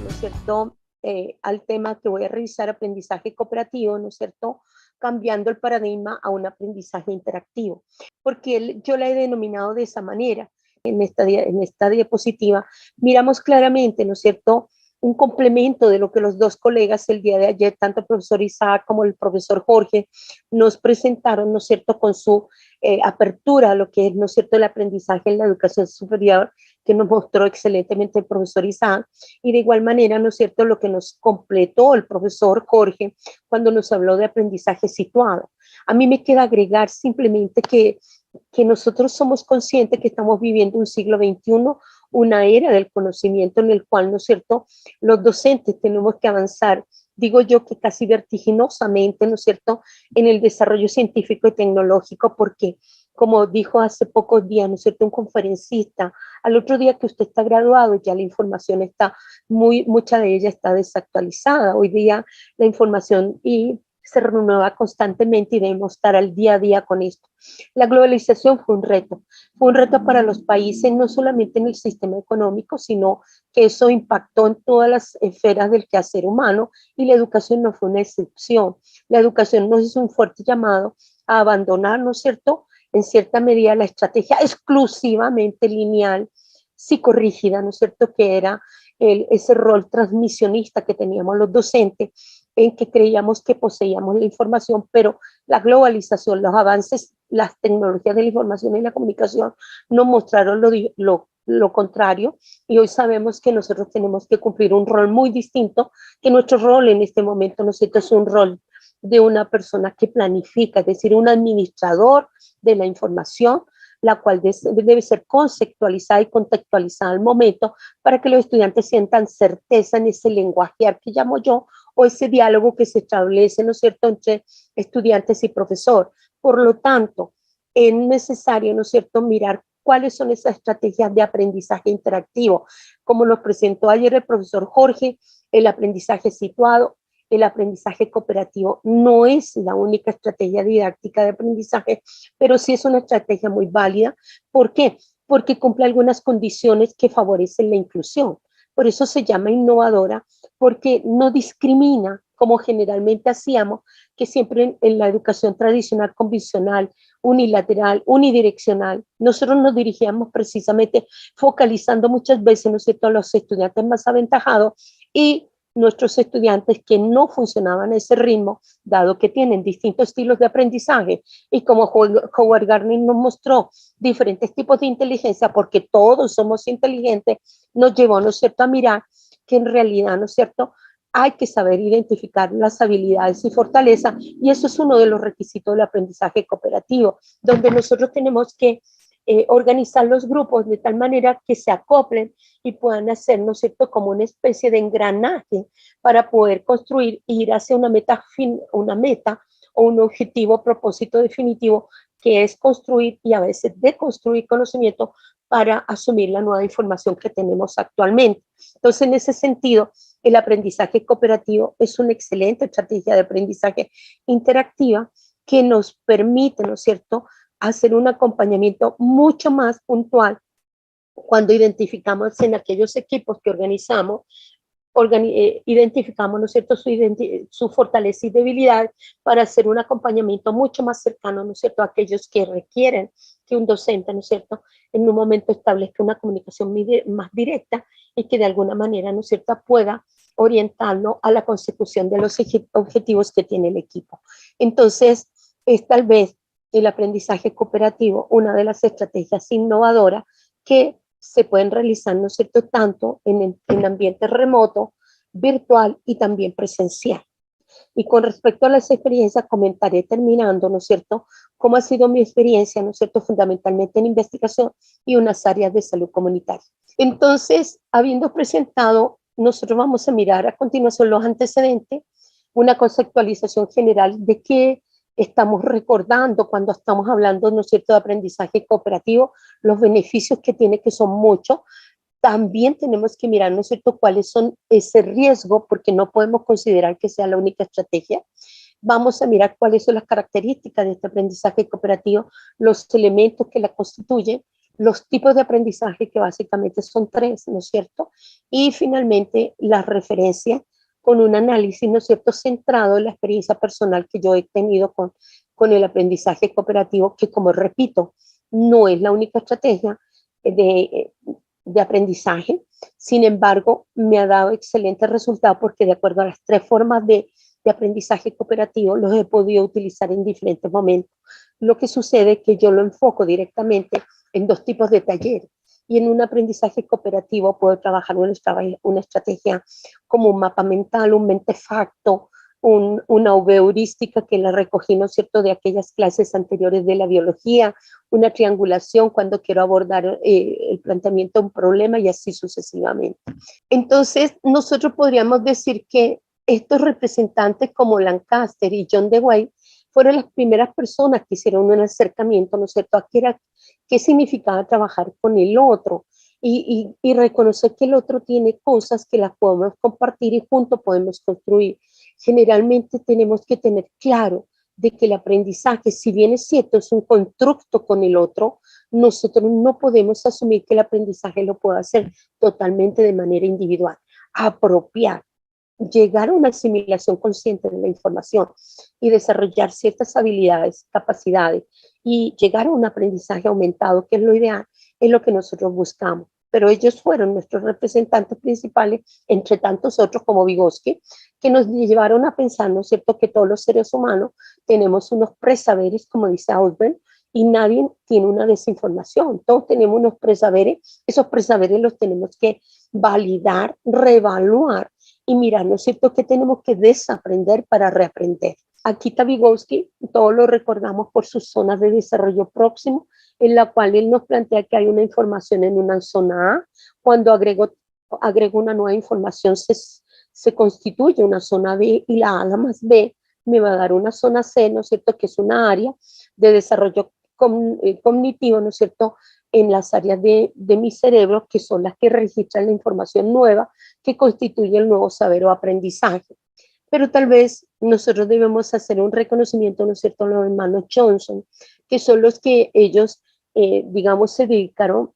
¿no es cierto?, al tema que voy a revisar, aprendizaje cooperativo, ¿no es cierto?, cambiando el paradigma a un aprendizaje interactivo, porque yo la he denominado de esa manera. En esta diapositiva miramos claramente, ¿no es cierto?, un complemento de lo que los dos colegas el día de ayer, tanto el profesor Isaac como el profesor Jorge, nos presentaron, ¿no es cierto?, con su apertura a lo que es, ¿no es cierto?, el aprendizaje en la educación superior, que nos mostró excelentemente el profesor Isaac, y de igual manera, ¿no es cierto?, lo que nos completó el profesor Jorge cuando nos habló de aprendizaje situado. A mí me queda agregar simplemente que nosotros somos conscientes que estamos viviendo un siglo XXI, una era del conocimiento en el cual, ¿no es cierto?, los docentes tenemos que avanzar, digo yo que casi vertiginosamente, ¿no es cierto?, en el desarrollo científico y tecnológico, porque como dijo hace pocos días, ¿no es cierto?, un conferencista, al otro día que usted está graduado, ya la información está mucha de ella está desactualizada. Hoy día la información se renueva constantemente y debemos estar al día a día con esto. La globalización fue un reto para los países, no solamente en el sistema económico, sino que eso impactó en todas las esferas del quehacer humano, y la educación no fue una excepción. La educación nos hizo un fuerte llamado a abandonar, ¿no es cierto?, en cierta medida la estrategia exclusivamente lineal, psicorrígida, ¿no es cierto?, que era ese rol transmisionista que teníamos los docentes, en que creíamos que poseíamos la información, pero la globalización, los avances, las tecnologías de la información y la comunicación nos mostraron lo contrario, y hoy sabemos que nosotros tenemos que cumplir un rol muy distinto, que nuestro rol en este momento, ¿no es cierto?, es un rol de una persona que planifica, es decir, un administrador de la información, la cual debe ser conceptualizada y contextualizada al momento para que los estudiantes sientan certeza en ese lenguaje que llamo yo, o ese diálogo que se establece, ¿no es cierto?, entre estudiantes y profesor. Por lo tanto, es necesario, ¿no es cierto?, mirar cuáles son esas estrategias de aprendizaje interactivo, como nos presentó ayer el profesor Jorge, el aprendizaje situado. El aprendizaje cooperativo no es la única estrategia didáctica de aprendizaje, pero sí es una estrategia muy válida. ¿Por qué? Porque cumple algunas condiciones que favorecen la inclusión. Por eso se llama innovadora, porque no discrimina, como generalmente hacíamos, que siempre en la educación tradicional, convencional, unilateral, unidireccional, nosotros nos dirigíamos precisamente focalizando muchas veces, ¿no es cierto?, a los estudiantes más aventajados, y nuestros estudiantes que no funcionaban a ese ritmo, dado que tienen distintos estilos de aprendizaje, y como Howard Gardner nos mostró diferentes tipos de inteligencia, porque todos somos inteligentes, nos llevó, ¿no es cierto?, a mirar que en realidad, ¿no es cierto?, hay que saber identificar las habilidades y fortalezas, y eso es uno de los requisitos del aprendizaje cooperativo, donde nosotros tenemos que organizar los grupos de tal manera que se acoplen y puedan hacer, ¿no es cierto?, como una especie de engranaje para poder construir e ir hacia una meta o un objetivo, propósito definitivo, que es construir y a veces deconstruir conocimiento para asumir la nueva información que tenemos actualmente. Entonces, en ese sentido, el aprendizaje cooperativo es una excelente estrategia de aprendizaje interactiva que nos permite, ¿no es cierto?, hacer un acompañamiento mucho más puntual cuando identificamos en aquellos equipos que organizamos, identificamos, ¿no es cierto?, su fortaleza y debilidad, para hacer un acompañamiento mucho más cercano, ¿no es cierto?, a aquellos que requieren que un docente, ¿no es cierto?, en un momento establezca una comunicación más directa y que de alguna manera, ¿no es cierto?, pueda orientarlo a la consecución de los objetivos que tiene el equipo. Entonces, es tal vez el aprendizaje cooperativo una de las estrategias innovadoras que se pueden realizar, ¿no es cierto?, tanto en ambiente remoto, virtual y también presencial. Y con respecto a las experiencias, comentaré terminando, ¿no es cierto?, cómo ha sido mi experiencia, ¿no es cierto?, fundamentalmente en investigación y unas áreas de salud comunitaria. Entonces, habiendo presentado, nosotros vamos a mirar a continuación los antecedentes, una conceptualización general de qué estamos recordando cuando estamos hablando, ¿no es cierto?, de aprendizaje cooperativo, los beneficios que tiene, que son muchos. También tenemos que mirar, ¿no es cierto?, cuáles son ese riesgo, porque no podemos considerar que sea la única estrategia. Vamos a mirar cuáles son las características de este aprendizaje cooperativo, los elementos que la constituyen, los tipos de aprendizaje que básicamente son tres, ¿no es cierto? Y finalmente las referencias con un análisis, ¿no es cierto?, centrado en la experiencia personal que yo he tenido con el aprendizaje cooperativo, que como repito, no es la única estrategia de, de aprendizaje. Sin embargo, me ha dado excelentes resultados porque de acuerdo a las tres formas de aprendizaje cooperativo los he podido utilizar en diferentes momentos. Lo que sucede es que yo lo enfoco directamente en dos tipos de talleres. Y en un aprendizaje cooperativo puedo trabajar una estrategia como un mapa mental, un mentefacto, una heurística que la recogí, ¿no es cierto?, de aquellas clases anteriores de la biología, una triangulación cuando quiero abordar el planteamiento de un problema y así sucesivamente. Entonces, nosotros podríamos decir que estos representantes como Lancaster y John Dewey fueron las primeras personas que hicieron un acercamiento, ¿no es cierto?, a qué significaba trabajar con el otro y reconocer que el otro tiene cosas que las podemos compartir y juntos podemos construir. Generalmente tenemos que tener claro de que el aprendizaje, si bien es cierto, es un constructo con el otro, nosotros no podemos asumir que el aprendizaje lo pueda hacer totalmente de manera individual. Apropiar, llegar a una asimilación consciente de la información y desarrollar ciertas habilidades, capacidades y llegar a un aprendizaje aumentado, que es lo ideal, es lo que nosotros buscamos. Pero ellos fueron nuestros representantes principales, entre tantos otros como Vygotsky, que nos llevaron a pensar, ¿no es cierto?, que todos los seres humanos tenemos unos presaberes, como dice Ausubel, y nadie tiene una desinformación. Todos tenemos unos presaberes, esos presaberes los tenemos que validar, reevaluar y mirar, ¿no es cierto?, que tenemos que desaprender para reaprender. Aquí está Vygotsky, todos lo recordamos por sus zonas de desarrollo próximo, en la cual él nos plantea que hay una información en una zona A, cuando agrego una nueva información se constituye una zona B y la A más B me va a dar una zona C, ¿no es cierto?, que es una área de desarrollo cognitivo, ¿no es cierto?, en las áreas de mi cerebro, que son las que registran la información nueva que constituye el nuevo saber o aprendizaje. Pero tal vez nosotros debemos hacer un reconocimiento, ¿no es cierto?, a los hermanos Johnson, que son los que ellos, digamos, se dedicaron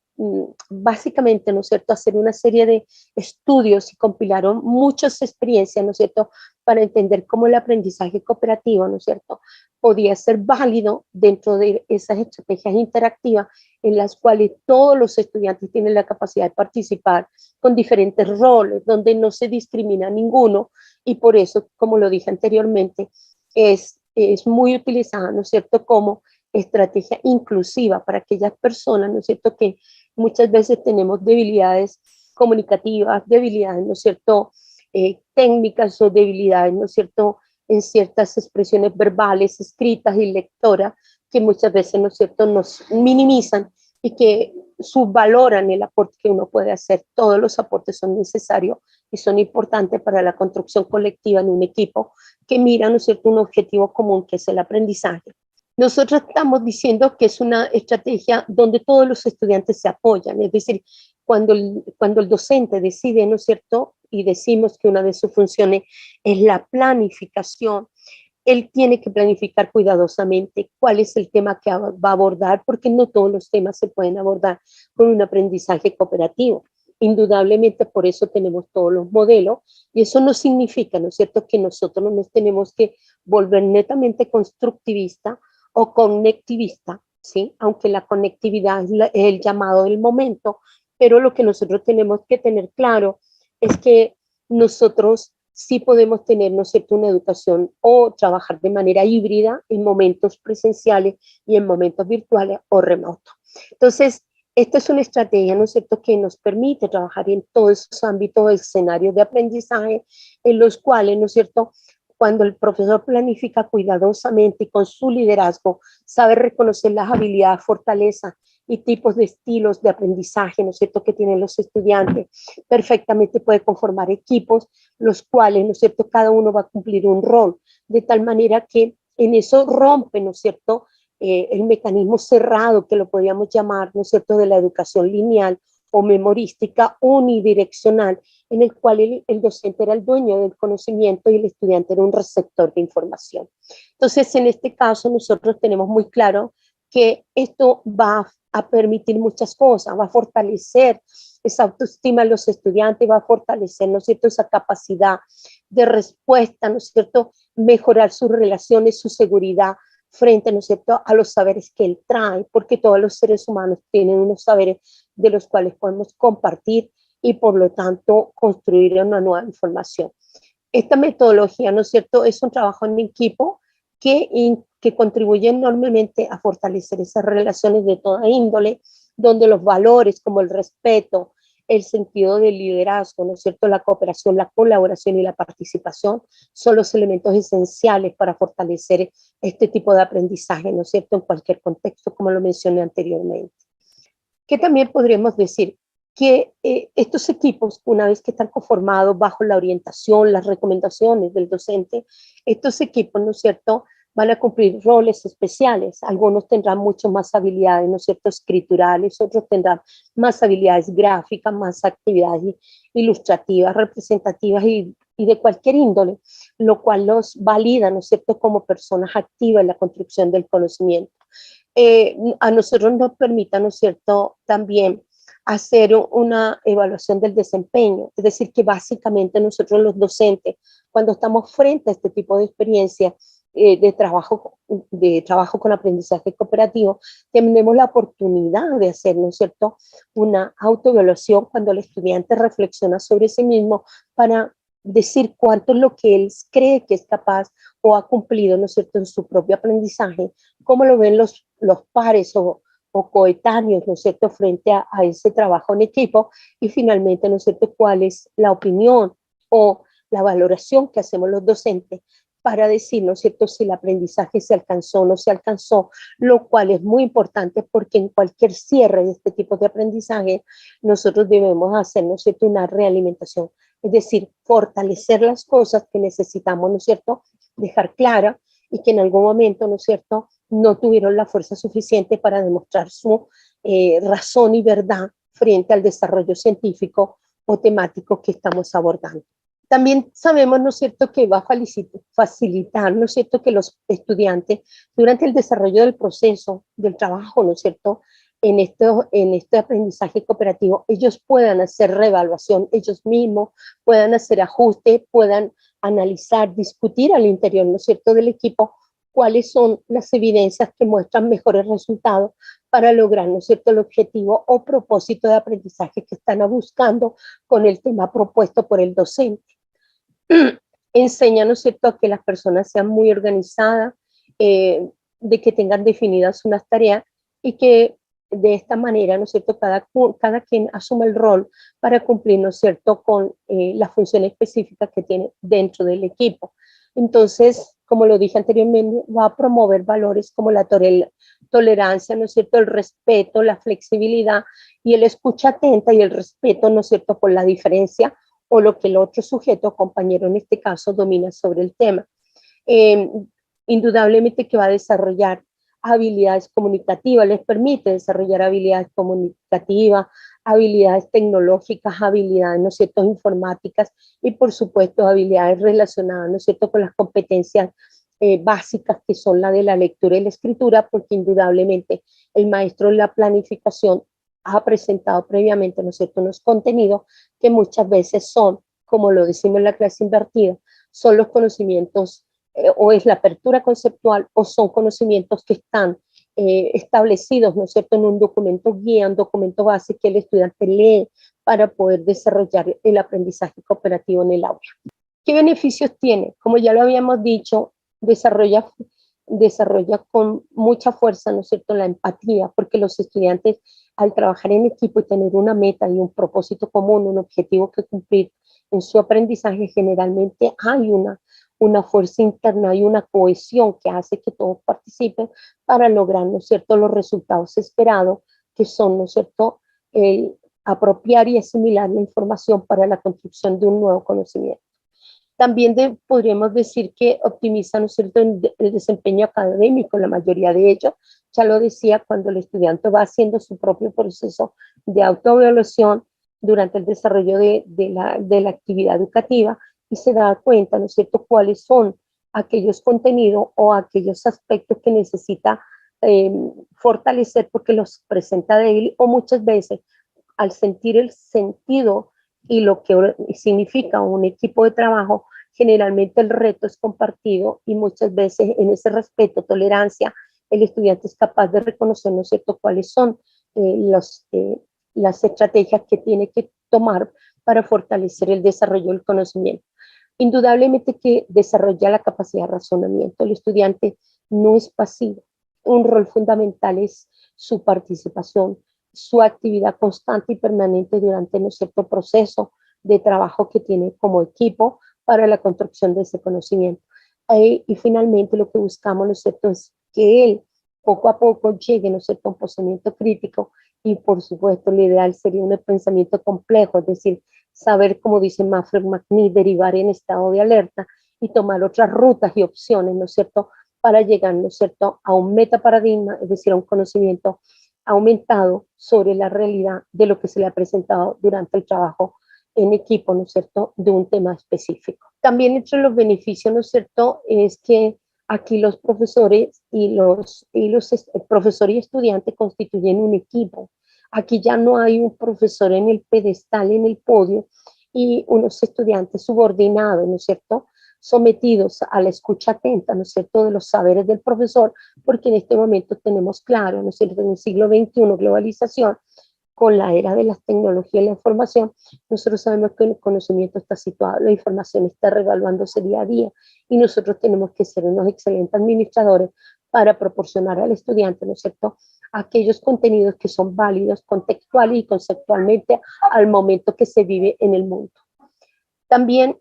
básicamente, ¿no es cierto?, a hacer una serie de estudios y compilaron muchas experiencias, ¿no es cierto?, para entender cómo el aprendizaje cooperativo, ¿no es cierto?, podía ser válido dentro de esas estrategias interactivas en las cuales todos los estudiantes tienen la capacidad de participar con diferentes roles, donde no se discrimina a ninguno y por eso, como lo dije anteriormente, es muy utilizada, ¿no es cierto?, como estrategia inclusiva para aquellas personas, ¿no es cierto?, que muchas veces tenemos debilidades comunicativas, debilidades, ¿no es cierto?, técnicas o debilidades, ¿no es cierto?, en ciertas expresiones verbales, escritas y lectoras, que muchas veces, ¿no es cierto?, nos minimizan y que subvaloran el aporte que uno puede hacer. Todos los aportes son necesarios y son importantes para la construcción colectiva en un equipo que mira, ¿no es cierto?, un objetivo común que es el aprendizaje. Nosotros estamos diciendo que es una estrategia donde todos los estudiantes se apoyan, es decir, cuando el docente decide, ¿no es cierto?, y decimos que una de sus funciones es la planificación, él tiene que planificar cuidadosamente cuál es el tema que va a abordar, porque no todos los temas se pueden abordar con un aprendizaje cooperativo. Indudablemente por eso tenemos todos los modelos y eso no significa, ¿no es cierto?, que nosotros no nos tenemos que volver netamente constructivista o conectivista, ¿sí?, aunque la conectividad es el llamado del momento, pero lo que nosotros tenemos que tener claro es que nosotros sí podemos tener, ¿no es cierto?, una educación o trabajar de manera híbrida en momentos presenciales y en momentos virtuales o remotos. Entonces, esta es una estrategia, ¿no es cierto?, que nos permite trabajar en todos esos ámbitos, escenarios de aprendizaje, en los cuales, ¿no es cierto?, cuando el profesor planifica cuidadosamente y con su liderazgo, sabe reconocer las habilidades, fortalezas y tipos de estilos de aprendizaje, ¿no es cierto?, que tienen los estudiantes, perfectamente puede conformar equipos, los cuales, ¿no es cierto?, cada uno va a cumplir un rol, de tal manera que en eso rompe, ¿no es cierto?, el mecanismo cerrado, que lo podríamos llamar, ¿no es cierto?, de la educación lineal o memorística unidireccional, en el cual el docente era el dueño del conocimiento y el estudiante era un receptor de información. Entonces, en este caso, nosotros tenemos muy claro que esto va a permitir muchas cosas, va a fortalecer esa autoestima de los estudiantes, va a fortalecer, ¿no es cierto?, esa capacidad de respuesta, ¿no es cierto?, mejorar sus relaciones, su seguridad frente, ¿no es cierto?, a los saberes que él trae, porque todos los seres humanos tienen unos saberes de los cuales podemos compartir y por lo tanto construir una nueva información. Esta metodología, ¿no es cierto?, es un trabajo en equipo que contribuye enormemente a fortalecer esas relaciones de toda índole, donde los valores como el respeto, el sentido del liderazgo, ¿no es cierto?, la cooperación, la colaboración y la participación son los elementos esenciales para fortalecer este tipo de aprendizaje, ¿no es cierto?, en cualquier contexto, como lo mencioné anteriormente. Que también podríamos decir que estos equipos, una vez que están conformados bajo la orientación, las recomendaciones del docente, estos equipos, ¿no es cierto?, van a cumplir roles especiales. Algunos tendrán mucho más habilidades, ¿no es cierto?, escriturales, otros tendrán más habilidades gráficas, más actividades ilustrativas, representativas y de cualquier índole, lo cual los valida, ¿no es cierto?, como personas activas en la construcción del conocimiento. A nosotros nos permita, ¿no es cierto?, también hacer una evaluación del desempeño, es decir, que básicamente nosotros los docentes, cuando estamos frente a este tipo de experiencia de trabajo con aprendizaje cooperativo, tenemos la oportunidad de hacer, ¿no es cierto?, una autoevaluación cuando el estudiante reflexiona sobre sí mismo para decir cuánto es lo que él cree que es capaz o ha cumplido, ¿no es cierto?, en su propio aprendizaje, cómo lo ven los pares o coetáneos, ¿no es cierto?, frente a ese trabajo en equipo, y finalmente, ¿no es cierto?, cuál es la opinión o la valoración que hacemos los docentes para decir, ¿no es cierto?, si el aprendizaje se alcanzó o no se alcanzó, lo cual es muy importante porque en cualquier cierre de este tipo de aprendizaje nosotros debemos hacer, ¿no es cierto?, una realimentación, es decir, fortalecer las cosas que necesitamos, ¿no es cierto?, dejar clara y que en algún momento, ¿no es cierto?, no tuvieron la fuerza suficiente para demostrar su razón y verdad frente al desarrollo científico o temático que estamos abordando. También sabemos, ¿no es cierto?, que va a facilitar, ¿no es cierto?, que los estudiantes durante el desarrollo del proceso, del trabajo, ¿no es cierto?, en este aprendizaje cooperativo, ellos puedan hacer reevaluación ellos mismos, puedan hacer ajustes, puedan analizar, discutir al interior, ¿no es cierto?, del equipo, cuáles son las evidencias que muestran mejores resultados para lograr, ¿no es cierto?, el objetivo o propósito de aprendizaje que están buscando con el tema propuesto por el docente. Enseña, ¿no es cierto?, a que las personas sean muy organizadas, de que tengan definidas unas tareas y que de esta manera, ¿no es cierto?, cada quien asuma el rol para cumplir, ¿no es cierto?, con la función específica que tiene dentro del equipo. Entonces, como lo dije anteriormente, va a promover valores como la tolerancia, ¿no es cierto?, el respeto, la flexibilidad y el escucha atenta y el respeto, ¿no es cierto?, por la diferencia o lo que el otro sujeto o compañero en este caso domina sobre el tema. Indudablemente que va a desarrollar habilidades comunicativas, les permite desarrollar habilidades comunicativas, habilidades tecnológicas, habilidades, ¿no es cierto?, informáticas y por supuesto habilidades relacionadas, ¿no es cierto?, con las competencias básicas que son la de la lectura y la escritura, porque indudablemente el maestro en la planificación ha presentado previamente, ¿no es cierto?, unos contenidos que muchas veces son, como lo decimos en la clase invertida, son los conocimientos o es la apertura conceptual o son conocimientos que están establecidos, ¿no es cierto?, en un documento guía, un documento base que el estudiante lee para poder desarrollar el aprendizaje cooperativo en el aula. ¿Qué beneficios tiene? Como ya lo habíamos dicho, desarrolla con mucha fuerza, ¿no es cierto?, la empatía, porque los estudiantes al trabajar en equipo y tener una meta y un propósito común, un objetivo que cumplir en su aprendizaje, generalmente hay una fuerza interna y una cohesión que hace que todos participen para lograr, ¿no es cierto?, los resultados esperados, que son, ¿no es cierto?, el apropiar y asimilar la información para la construcción de un nuevo conocimiento. También podríamos decir que optimiza, ¿no es cierto?, el desempeño académico, la mayoría de ellos. Ya lo decía, cuando el estudiante va haciendo su propio proceso de autoevaluación durante el desarrollo de la actividad educativa y se da cuenta, ¿no es cierto?, cuáles son aquellos contenidos o aquellos aspectos que necesita fortalecer porque los presenta débil, o muchas veces al sentir el sentido y lo que significa un equipo de trabajo, generalmente el reto es compartido y muchas veces en ese respeto, tolerancia, el estudiante es capaz de reconocer, ¿no es cierto?, cuáles son las estrategias que tiene que tomar para fortalecer el desarrollo del conocimiento. Indudablemente que desarrolla la capacidad de razonamiento. El estudiante no es pasivo. Un rol fundamental es su participación, su actividad constante y permanente durante, ¿no es cierto?, proceso de trabajo que tiene como equipo para la construcción de ese conocimiento. Y finalmente lo que buscamos, ¿no es cierto?, es que él poco a poco llegue, ¿no es cierto?, a un pensamiento crítico y por supuesto lo ideal sería un pensamiento complejo, es decir, saber, como dice Manfred McNee, derivar en estado de alerta y tomar otras rutas y opciones, ¿no es cierto?, para llegar, ¿no es cierto?, a un metaparadigma, es decir, a un conocimiento aumentado sobre la realidad de lo que se le ha presentado durante el trabajo en equipo, ¿no es cierto?, de un tema específico. También entre los beneficios, ¿no es cierto?, es que aquí los profesores y los profesor y estudiante constituyen un equipo. Aquí ya no hay un profesor en el pedestal, en el podio, y unos estudiantes subordinados, ¿no es cierto?, sometidos a la escucha atenta, ¿no es cierto?, de los saberes del profesor, porque en este momento tenemos claro, ¿no es cierto?, en el siglo XXI, globalización, con la era de las tecnologías y la información, nosotros sabemos que el conocimiento está situado, la información está revaluándose día a día y nosotros tenemos que ser unos excelentes administradores para proporcionar al estudiante, ¿no es cierto?, aquellos contenidos que son válidos contextual y conceptualmente al momento que se vive en el mundo. También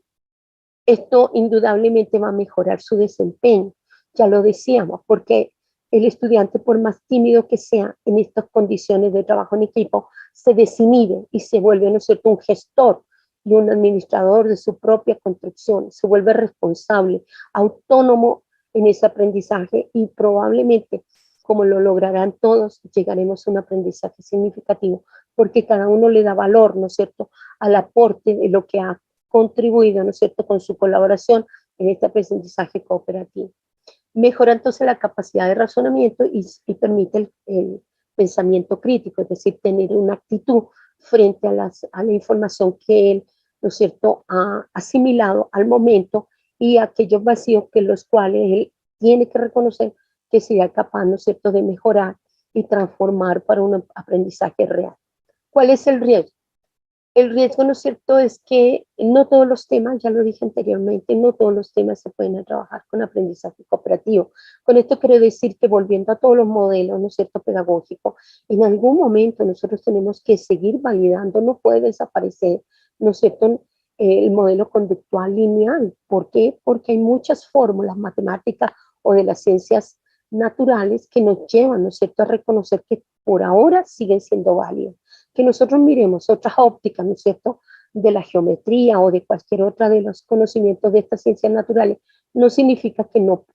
esto indudablemente va a mejorar su desempeño, ya lo decíamos, porque el estudiante, por más tímido que sea en estas condiciones de trabajo en equipo, se desinhibe y se vuelve, ¿no es cierto?, un gestor y un administrador de su propia construcción, se vuelve responsable, autónomo en ese aprendizaje y probablemente, como lo lograrán todos, llegaremos a un aprendizaje significativo, porque cada uno le da valor, ¿no es cierto?, al aporte de lo que ha contribuido, ¿no es cierto?, con su colaboración en este aprendizaje cooperativo. Mejora entonces la capacidad de razonamiento y permite el pensamiento crítico, es decir, tener una actitud frente a la información que él, ¿no es cierto?, ha asimilado al momento y aquellos vacíos que los cuales él tiene que reconocer que sería capaz, ¿no es cierto?, de mejorar y transformar para un aprendizaje real. ¿Cuál es el riesgo? El riesgo, ¿no es cierto?, es que no todos los temas, ya lo dije anteriormente, no todos los temas se pueden trabajar con aprendizaje cooperativo. Con esto quiero decir que volviendo a todos los modelos, ¿no es cierto?, pedagógicos, en algún momento nosotros tenemos que seguir validando, no puede desaparecer, ¿no es cierto?, el modelo conductual lineal. ¿Por qué? Porque hay muchas fórmulas matemáticas o de las ciencias naturales que nos llevan, ¿no es cierto?, a reconocer que por ahora siguen siendo válidas. Que nosotros miremos otras ópticas, ¿no es cierto?, de la geometría o de cualquier otra de los conocimientos de estas ciencias naturales, no significa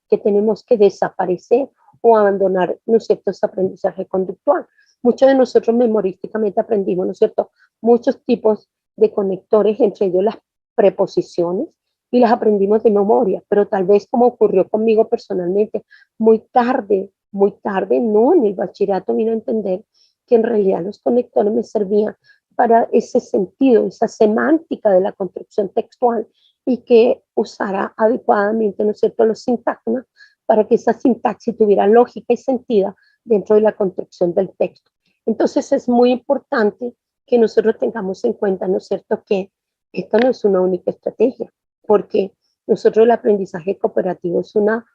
que tenemos que desaparecer o abandonar, ¿no es cierto?, ese aprendizaje conductual. Muchos de nosotros memorísticamente aprendimos, ¿no es cierto?, muchos tipos de conectores, entre ellos las preposiciones, y las aprendimos de memoria, pero tal vez como ocurrió conmigo personalmente, muy tarde, no en el bachillerato vino a entender que en realidad los conectores me servían para ese sentido, esa semántica de la construcción textual y que usara adecuadamente, ¿no es cierto?, los sintagmas para que esa sintaxis tuviera lógica y sentido dentro de la construcción del texto. Entonces es muy importante que nosotros tengamos en cuenta, ¿no es cierto?, que esta no es una única estrategia, porque nosotros el aprendizaje cooperativo es una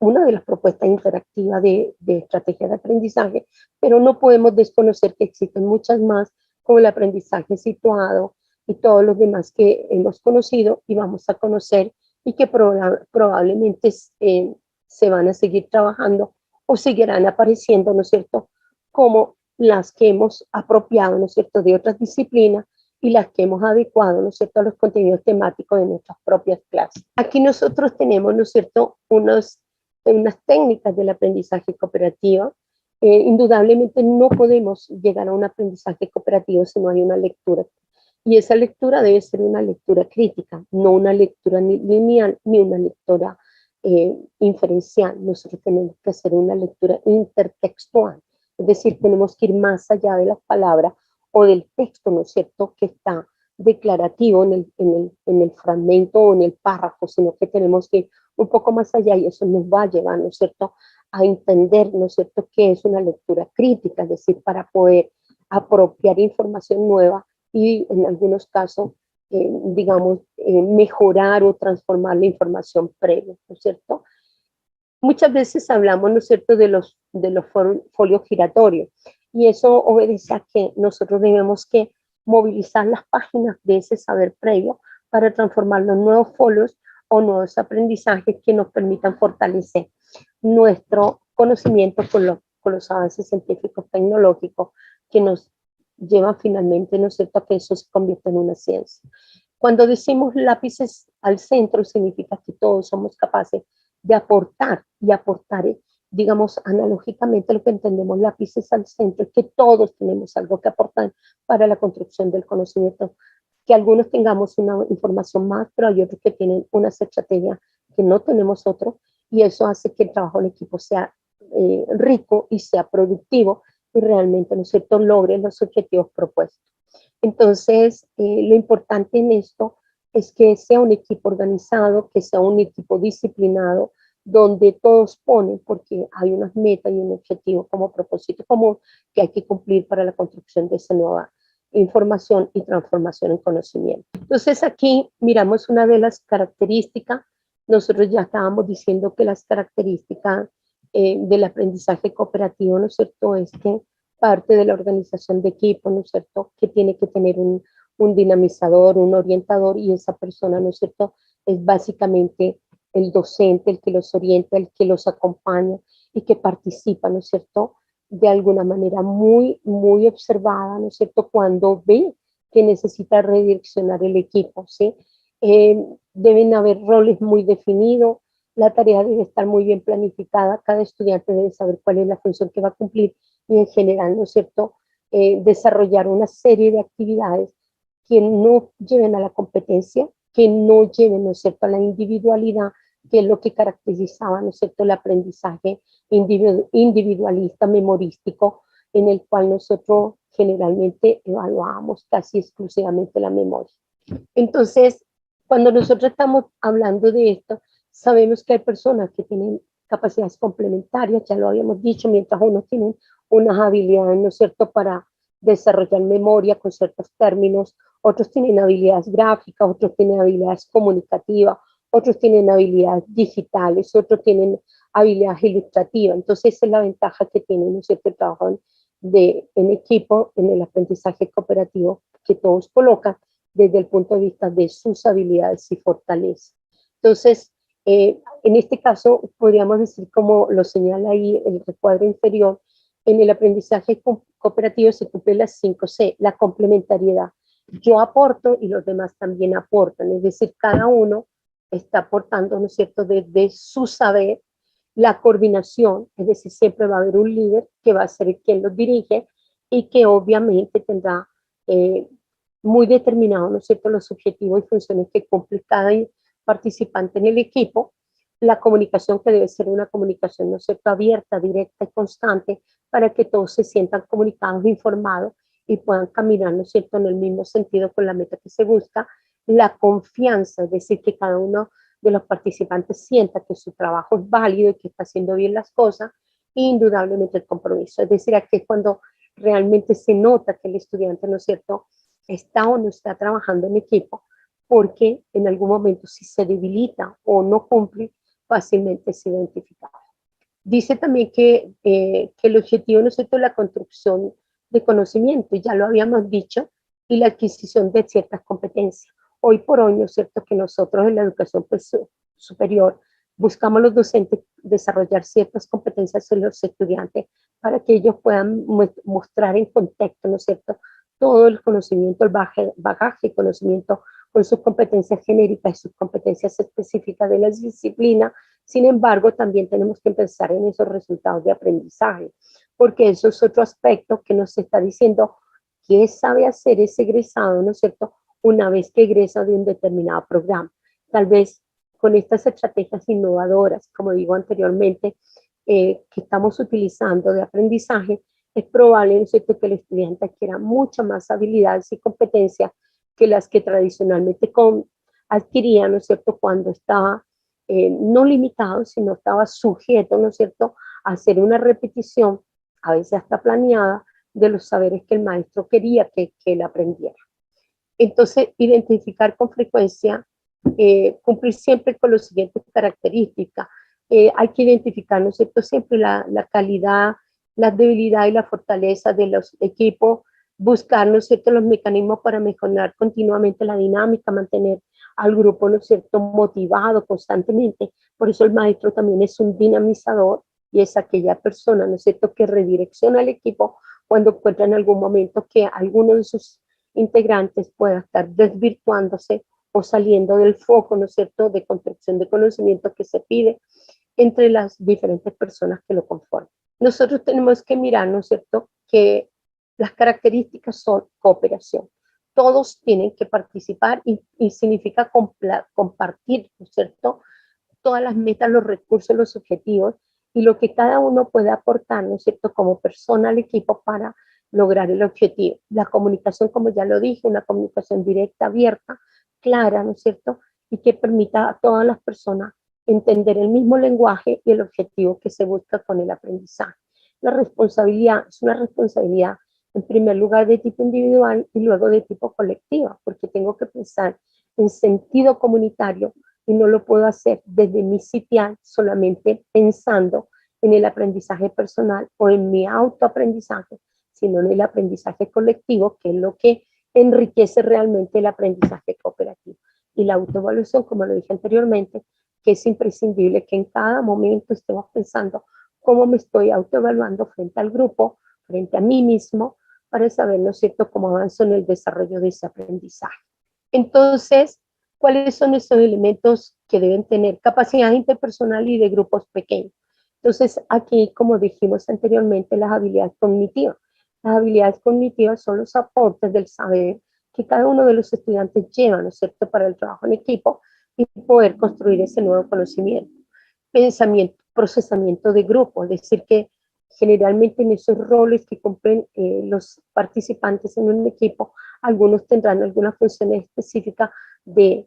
de las propuestas interactivas de estrategia de aprendizaje, pero no podemos desconocer que existen muchas más, como el aprendizaje situado y todos los demás que hemos conocido y vamos a conocer y que probablemente se van a seguir trabajando o seguirán apareciendo, ¿no es cierto?, como las que hemos apropiado, ¿no es cierto?, de otras disciplinas y las que hemos adecuado, ¿no es cierto?, a los contenidos temáticos de nuestras propias clases. Aquí nosotros tenemos, ¿no es cierto?, unas técnicas del aprendizaje cooperativo. Indudablemente no podemos llegar a un aprendizaje cooperativo si no hay una lectura. Y esa lectura debe ser una lectura crítica, no una lectura lineal ni una lectura inferencial, nosotros tenemos que hacer una lectura intertextual, es decir, tenemos que ir más allá de las palabras o del texto, ¿no es cierto?, que está declarativo en el fragmento o en el párrafo, sino que tenemos que ir un poco más allá y eso nos va a llevar, ¿no es cierto?, a entender, ¿no es cierto?, qué es una lectura crítica, es decir, para poder apropiar información nueva y en algunos casos, digamos, mejorar o transformar la información previa, ¿no es cierto? Muchas veces hablamos, ¿no es cierto?, de los folios giratorios y eso obedece a que nosotros debemos que movilizar las páginas de ese saber previo para transformarlo en nuevos folios o nuevos aprendizajes que nos permitan fortalecer nuestro conocimiento con los avances científicos tecnológicos que nos llevan finalmente, ¿no es cierto?, a que eso se convierta en una ciencia. Cuando decimos lápices al centro, significa que todos somos capaces de aportar y aportar, digamos, analógicamente lo que entendemos lápices al centro, es que todos tenemos algo que aportar para la construcción del conocimiento, que algunos tengamos una información más, pero hay otros que tienen unas estrategias que no tenemos otros, y eso hace que el trabajo en equipo sea rico y sea productivo y realmente, ¿no es cierto?, logre los objetivos propuestos. Entonces, lo importante en esto es que sea un equipo organizado, que sea un equipo disciplinado, donde todos ponen, porque hay unas metas y un objetivo como propósito común que hay que cumplir para la construcción de esa nueva información y transformación en conocimiento. Entonces, aquí miramos una de las características. Nosotros ya estábamos diciendo que las características del aprendizaje cooperativo, ¿no es cierto?, es que parte de la organización de equipo, ¿no es cierto?, que tiene que tener un dinamizador, un orientador, y esa persona, ¿no es cierto?, es básicamente el docente, el que los orienta, el que los acompaña y que participa, ¿no es cierto?, de alguna manera muy, muy observada, ¿no es cierto?, cuando ve que necesita redireccionar el equipo, ¿sí? Deben haber roles muy definidos, la tarea debe estar muy bien planificada, cada estudiante debe saber cuál es la función que va a cumplir y en general, ¿no es cierto?, desarrollar una serie de actividades que no lleven a la competencia, que no lleven, ¿no es cierto?, a la individualidad, que es lo que caracterizaba, ¿no es cierto?, el aprendizaje individualista, memorístico, en el cual nosotros generalmente evaluábamos casi exclusivamente la memoria. Entonces, cuando nosotros estamos hablando de esto, sabemos que hay personas que tienen capacidades complementarias, ya lo habíamos dicho, mientras unos tienen unas habilidades, ¿no es cierto?, para desarrollar memoria con ciertos términos, otros tienen habilidades gráficas, otros tienen habilidades comunicativas, otros tienen habilidades digitales, otros tienen habilidades ilustrativas. Entonces, esa es la ventaja que tiene, ¿no es cierto?, el trabajo en equipo, en el aprendizaje cooperativo que todos colocan desde el punto de vista de sus habilidades y fortalezas. Entonces, en este caso, podríamos decir, como lo señala ahí el recuadro inferior, en el aprendizaje cooperativo se cumple las 5C, la complementariedad. Yo aporto y los demás también aportan, es decir, cada uno está aportando, ¿no es cierto?, desde su saber, la coordinación, es decir, siempre va a haber un líder que va a ser quien los dirige y que obviamente tendrá muy determinado, ¿no es cierto?, los objetivos y funciones que cumple cada participante en el equipo, la comunicación que debe ser una comunicación, ¿no es cierto?, abierta, directa y constante para que todos se sientan comunicados, informados y puedan caminar, ¿no es cierto?, en el mismo sentido con la meta que se busca, la confianza, es decir, que cada uno de los participantes sienta que su trabajo es válido y que está haciendo bien las cosas, e indudablemente el compromiso, es decir, aquí es cuando realmente se nota que el estudiante, ¿no es cierto?, está o no está trabajando en equipo, porque en algún momento si se debilita o no cumple, fácilmente se identifica. Dice también que el objetivo, ¿no es cierto?, es la construcción de conocimiento, ya lo habíamos dicho, y la adquisición de ciertas competencias. Hoy por hoy, ¿no es cierto?, que nosotros en la educación superior buscamos los docentes desarrollar ciertas competencias en los estudiantes para que ellos puedan mostrar en contexto, ¿no es cierto?, todo el conocimiento, el bagaje de conocimiento con sus competencias genéricas y sus competencias específicas de la disciplina. Sin embargo, también tenemos que pensar en esos resultados de aprendizaje, porque eso es otro aspecto que nos está diciendo qué sabe hacer ese egresado, ¿no es cierto?, una vez que egresa de un determinado programa. Tal vez con estas estrategias innovadoras, como digo anteriormente, que estamos utilizando de aprendizaje, es probable, ¿no es cierto?, que el estudiante adquiera muchas más habilidades y competencias que las que tradicionalmente adquiría, ¿no es cierto?, cuando estaba no limitado, sino estaba sujeto, ¿no es cierto?, a hacer una repetición, a veces hasta planeada, de los saberes que el maestro quería que él aprendiera. Entonces, identificar con frecuencia, cumplir siempre con las siguientes características. Hay que identificar, ¿no es cierto?, siempre la calidad, la debilidad y la fortaleza de los equipos, buscar, ¿no es cierto?, los mecanismos para mejorar continuamente la dinámica, mantener al grupo, ¿no es cierto?, motivado constantemente. Por eso el maestro también es un dinamizador y es aquella persona, ¿no es cierto?, que redirecciona al equipo cuando encuentra en algún momento que alguno de sus integrantes pueda estar desvirtuándose o saliendo del foco, ¿no es cierto?, de construcción de conocimiento que se pide entre las diferentes personas que lo conforman. Nosotros tenemos que mirar, ¿no es cierto?, que las características son cooperación. Todos tienen que participar y significa compartir, ¿no es cierto?, todas las metas, los recursos, los objetivos y lo que cada uno puede aportar, ¿no es cierto?, como persona al equipo para lograr el objetivo. La comunicación, como ya lo dije, una comunicación directa, abierta, clara, ¿no es cierto?, y que permita a todas las personas entender el mismo lenguaje y el objetivo que se busca con el aprendizaje. La responsabilidad es una responsabilidad, en primer lugar, de tipo individual y luego de tipo colectiva, porque tengo que pensar en sentido comunitario y no lo puedo hacer desde mi sitial solamente pensando en el aprendizaje personal o en mi autoaprendizaje, sino en el aprendizaje colectivo, que es lo que enriquece realmente el aprendizaje cooperativo. Y la autoevaluación, como lo dije anteriormente, que es imprescindible que en cada momento estemos pensando cómo me estoy autoevaluando frente al grupo, frente a mí mismo, para saber, ¿no es cierto?, cómo avanzo en el desarrollo de ese aprendizaje. Entonces, ¿cuáles son esos elementos que deben tener? Capacidad interpersonal y de grupos pequeños. Entonces, aquí, como dijimos anteriormente, las habilidades cognitivas. Las habilidades cognitivas son los aportes del saber que cada uno de los estudiantes lleva, ¿no es cierto?, para el trabajo en equipo y poder construir ese nuevo conocimiento. Pensamiento, procesamiento de grupo, es decir, que generalmente en esos roles que cumplen los participantes en un equipo, algunos tendrán algunas funciones específicas de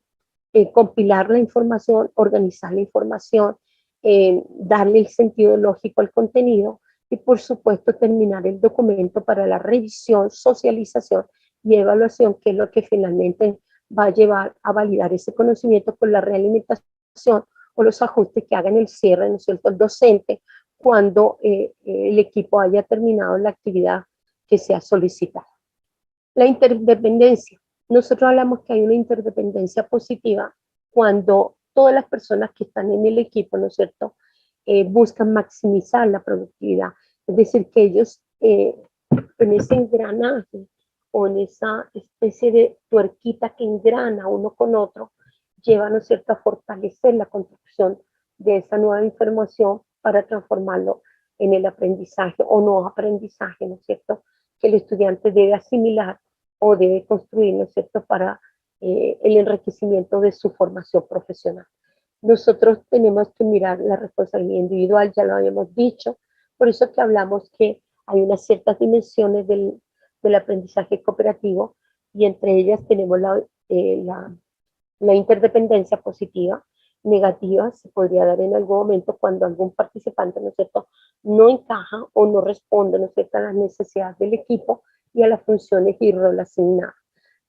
compilar la información, organizar la información, darle el sentido lógico al contenido y por supuesto terminar el documento para la revisión, socialización y evaluación, que es lo que finalmente va a llevar a validar ese conocimiento con la realimentación o los ajustes que hagan el cierre, ¿no es cierto?, el docente cuando el equipo haya terminado la actividad que se ha solicitado. La interdependencia. Nosotros hablamos que hay una interdependencia positiva cuando todas las personas que están en el equipo, ¿no es cierto?, buscan maximizar la productividad. Es decir, que ellos en ese engranaje o en esa especie de tuerquita que engrana uno con otro, lleva, ¿no es cierto?, a fortalecer la construcción de esa nueva información para transformarlo en el aprendizaje o no aprendizaje, ¿no es cierto?, que el estudiante debe asimilar o debe construir, ¿no es cierto?, para el enriquecimiento de su formación profesional. Nosotros tenemos que mirar la responsabilidad individual, ya lo habíamos dicho, por eso que hablamos que hay unas ciertas dimensiones del aprendizaje cooperativo y entre ellas tenemos la interdependencia positiva. Negativa se podría dar en algún momento cuando algún participante, ¿no es cierto?, no encaja o no responde, ¿no es cierto?, a las necesidades del equipo y a las funciones y rol asignadas.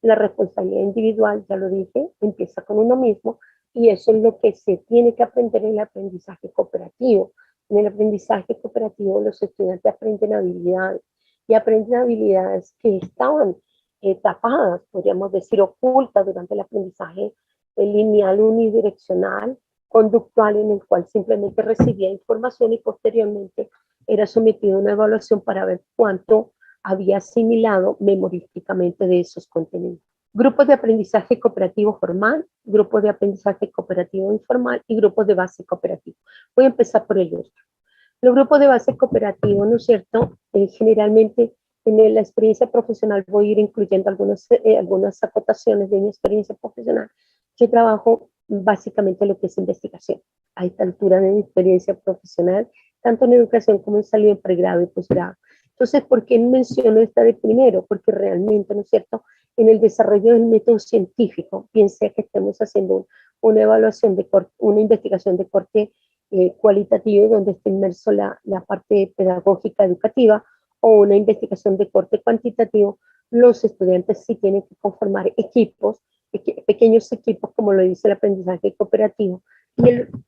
La responsabilidad individual, ya lo dije, empieza con uno mismo y eso es lo que se tiene que aprender en el aprendizaje cooperativo. En el aprendizaje cooperativo los estudiantes aprenden habilidades y aprenden habilidades que estaban tapadas, podríamos decir, ocultas durante el aprendizaje lineal unidireccional, conductual, en el cual simplemente recibía información y posteriormente era sometido a una evaluación para ver cuánto había asimilado memorísticamente de esos contenidos. Grupos de aprendizaje cooperativo formal, grupos de aprendizaje cooperativo informal y grupos de base cooperativo. Voy a empezar por el último. Los grupos de base cooperativo, ¿no es cierto? Generalmente en la experiencia profesional voy a ir incluyendo algunas acotaciones de mi experiencia profesional. Yo trabajo básicamente lo que es investigación. A esta altura de mi experiencia profesional, tanto en educación como en salud, en pregrado y posgrado. Entonces, ¿por qué menciono esta de primero? Porque realmente, ¿no es cierto?, en el desarrollo del método científico, bien sea que estemos haciendo una evaluación de corte, una investigación de corte cualitativo, donde esté inmerso la parte pedagógica educativa, o una investigación de corte cuantitativo, los estudiantes sí tienen que conformar equipos, pequeños equipos, como lo dice el aprendizaje cooperativo,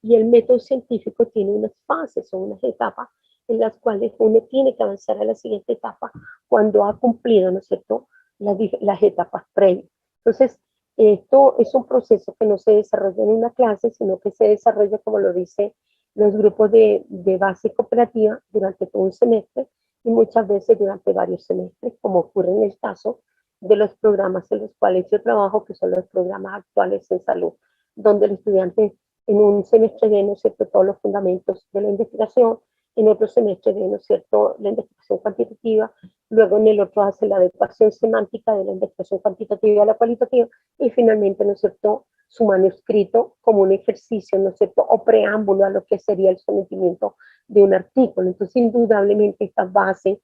y el método científico tiene unas fases o unas etapas en las cuales uno tiene que avanzar a la siguiente etapa cuando ha cumplido, ¿no es cierto?, las etapas previas. Entonces, esto es un proceso que no se desarrolla en una clase, sino que se desarrolla, como lo dice los grupos de base cooperativa, durante todo un semestre y muchas veces durante varios semestres, como ocurre en el caso de los programas en los cuales yo trabajo, que son los programas actuales en salud, donde el estudiante en un semestre ve, ¿no es cierto?, todos los fundamentos de la investigación, en otro semestre ve, ¿no es cierto?, la investigación cuantitativa, luego en el otro hace la adecuación semántica de la investigación cuantitativa a la cualitativa, y finalmente, ¿no es cierto?, su manuscrito como un ejercicio, ¿no es cierto?, o preámbulo a lo que sería el sometimiento de un artículo. Entonces, indudablemente, estas bases,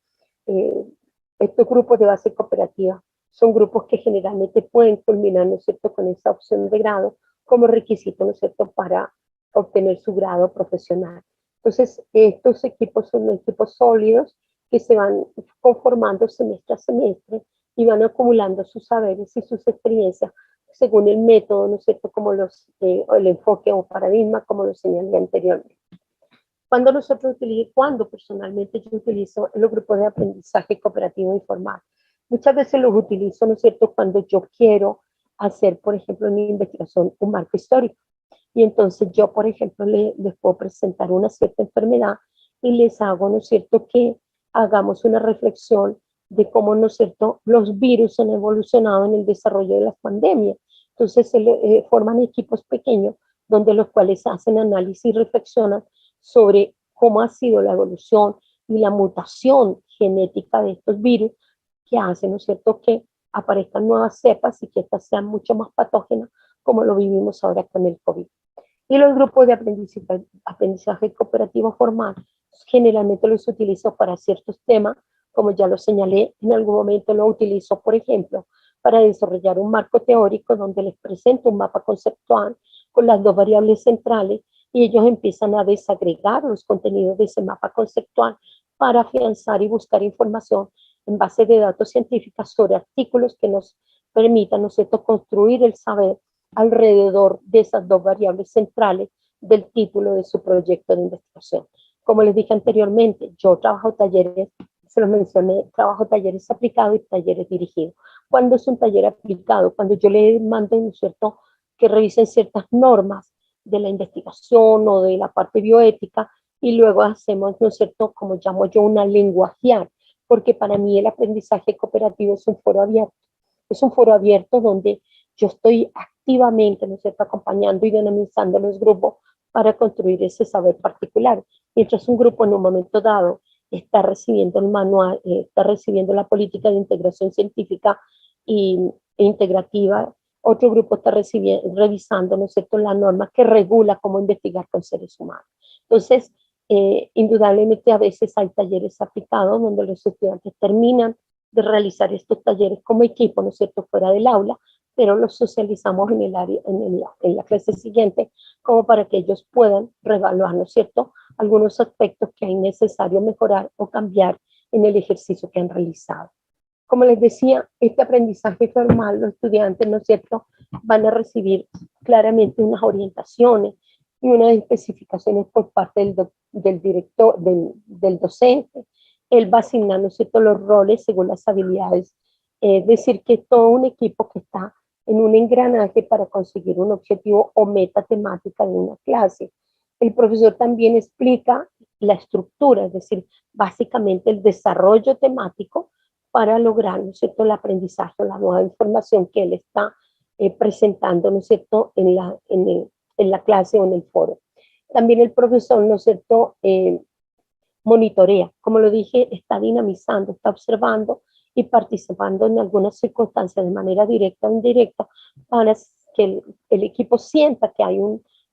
estos grupos de base cooperativa, son grupos que generalmente pueden culminar, ¿no es cierto?, con esa opción de grado como requisito, ¿no es cierto?, para obtener su grado profesional. Entonces, estos equipos son equipos sólidos que se van conformando semestre a semestre y van acumulando sus saberes y sus experiencias según el método, ¿no es cierto?, como el enfoque o paradigma, como lo señalé anteriormente. Cuando personalmente yo utilizo los grupos de aprendizaje cooperativo informal, muchas veces los utilizo, ¿no es cierto?, cuando yo quiero hacer, por ejemplo, en mi investigación un marco histórico. Y entonces yo, por ejemplo, les puedo presentar una cierta enfermedad y les hago, ¿no es cierto?, que hagamos una reflexión de cómo, ¿no es cierto?, los virus han evolucionado en el desarrollo de las pandemias. Entonces se forman equipos pequeños donde los cuales hacen análisis y reflexionan sobre cómo ha sido la evolución y la mutación genética de estos virus que hacen, ¿no es cierto?, que aparezcan nuevas cepas y que estas sean mucho más patógenas, como lo vivimos ahora con el COVID. Y los grupos de aprendizaje cooperativo formal generalmente los utilizo para ciertos temas, como ya lo señalé, en algún momento lo utilizo, por ejemplo, para desarrollar un marco teórico donde les presento un mapa conceptual con las dos variables centrales y ellos empiezan a desagregar los contenidos de ese mapa conceptual para afianzar y buscar información en base de datos científicos sobre artículos que nos permitan, ¿no es cierto?, construir el saber alrededor de esas dos variables centrales del título de su proyecto de investigación. Como les dije anteriormente, yo trabajo talleres, se los mencioné, trabajo talleres aplicados y talleres dirigidos. ¿Cuándo es un taller aplicado? Cuando yo le mando, ¿no es cierto?, que revisen ciertas normas de la investigación o de la parte bioética y luego hacemos, ¿no es cierto?, como llamo yo, una lenguajear, porque para mí el aprendizaje cooperativo es un foro abierto. Es un foro abierto donde yo estoy activamente, ¿no es cierto?, acompañando y dinamizando los grupos para construir ese saber particular. Mientras un grupo en un momento dado está recibiendo el manual, está recibiendo la política de integración científica e integrativa, otro grupo está revisando, ¿no es cierto?, la norma que regula cómo investigar con seres humanos. Entonces, indudablemente a veces hay talleres aplicados donde los estudiantes terminan de realizar estos talleres como equipo, ¿no es cierto?, fuera del aula, pero los socializamos en el área, en la clase siguiente, como para que ellos puedan reevaluar, ¿no es cierto?, algunos aspectos que hay necesario mejorar o cambiar en el ejercicio que han realizado. Como les decía, este aprendizaje formal, los estudiantes, ¿no es cierto?, van a recibir claramente unas orientaciones y unas especificaciones por parte del director, del docente. Él va a asignar, ¿no es cierto?, los roles según las habilidades. Es decir, que todo un equipo que está en un engranaje para conseguir un objetivo o meta temática de una clase. El profesor también explica la estructura, es decir, básicamente el desarrollo temático para lograr, ¿no es cierto?, el aprendizaje o la nueva información que él está presentando, ¿no es cierto?, en la clase o en el foro. También el profesor, ¿no es cierto?, monitorea, como lo dije, está dinamizando, está observando y participando en algunas circunstancias de manera directa o indirecta para el equipo sienta que hay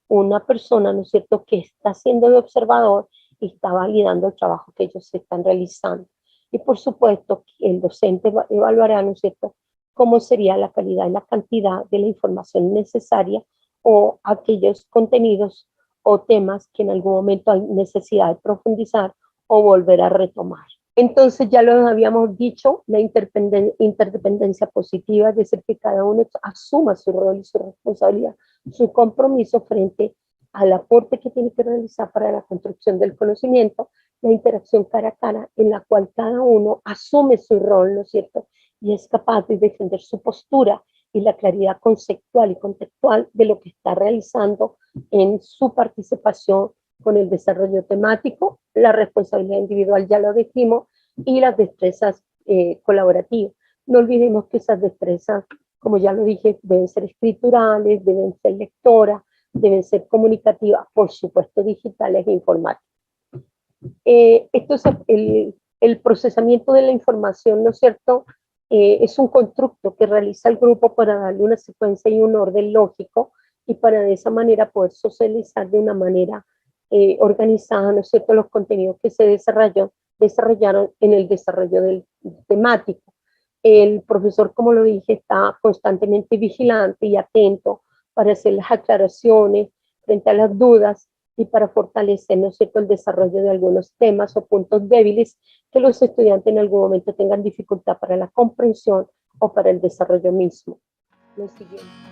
una persona, ¿no es cierto?, que está siendo de observador y está validando el trabajo que ellos están realizando. Y por supuesto, el docente evaluará, ¿no es cierto?, cómo sería la calidad y la cantidad de la información necesaria o aquellos contenidos o temas que en algún momento hay necesidad de profundizar o volver a retomar. Entonces ya lo habíamos dicho, la interdependencia positiva, es decir, que cada uno asuma su rol y su responsabilidad, su compromiso frente al aporte que tiene que realizar para la construcción del conocimiento, la interacción cara a cara en la cual cada uno asume su rol, ¿no es cierto?, y es capaz de defender su postura y la claridad conceptual y contextual de lo que está realizando en su participación con el desarrollo temático, la responsabilidad individual ya lo dijimos, y las destrezas colaborativas. No olvidemos que esas destrezas, como ya lo dije, deben ser escriturales, deben ser lectoras, deben ser comunicativas, por supuesto digitales e informáticas. Esto es el procesamiento de la información, ¿no es cierto? Es un constructo que realiza el grupo para darle una secuencia y un orden lógico y para de esa manera poder socializar de una manera organizada, ¿no es cierto?, los contenidos que se desarrollaron en el desarrollo del temático. El profesor, como lo dije, está constantemente vigilante y atento para hacer las aclaraciones frente a las dudas y para fortalecer, ¿no es cierto?, el desarrollo de algunos temas o puntos débiles que los estudiantes en algún momento tengan dificultad para la comprensión o para el desarrollo mismo. Lo siguiente.